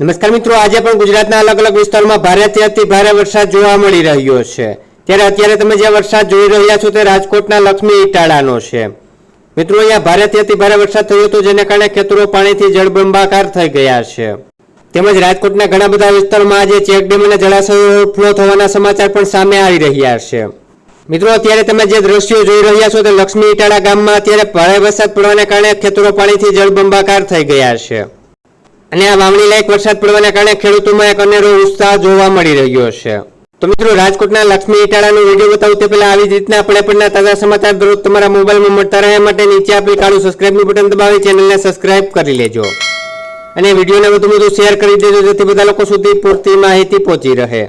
નમસ્કાર મિત્રો, આજે પણ ગુજરાતના અલગ અલગ વિસ્તારોમાં ભારેથી અતિ ભારે વરસાદ જોવા મળી રહ્યો છે। ત્યારે અત્યારે તમે જે વરસાદ જોઈ રહ્યા છો તે રાજકોટના લક્ષ્મી ઇટાળાનો છે। મિત્રો, અહીંયા ભારેથી અતિ ભારે વરસાદ થયો હતો, જેને કારણે ખેતરો પાણીથી જળબંબાકાર થઈ ગયા છે। તેમજ રાજકોટના ઘણા બધા વિસ્તારોમાં આજે ચેકડેમ અને જળાશયો ઓવરફ્લો થવાના સમાચાર પણ સામે આવી રહ્યા છે। મિત્રો, અત્યારે તમે જે દ્રશ્યો જોઈ રહ્યા છો તે લક્ષ્મી ઇટાળા ગામમાં અત્યારે ભારે વરસાદ પડવાને કારણે ખેતરો પાણીથી જળબંબાકાર થઈ ગયા છે અને આ વાવણી લાયક વરસાદ પડવાના કારણે ખેડૂતોમાં એક અનેરો ઉત્સાહ જોવા મળી રહ્યો છે। તો મિત્રો, રાજકોટના લક્ષ્મી ઇટાળાનો વિડીયો બતાવું તે પહેલા આવી જ રીતના આપણે પણ તાજા સમાચાર દરરોજ તમારા મોબાઈલમાં મળતા રહે માટે નીચે આપેલ કાળું સબસ્ક્રાઇબનું બટન દબાવી ચેનલને સબસ્ક્રાઇબ કરી લેજો અને વિડીયોને વધુ શેર કરી દેજો, જેથી બધા લોકો સુધી પૂરતી માહિતી પહોંચી રહે।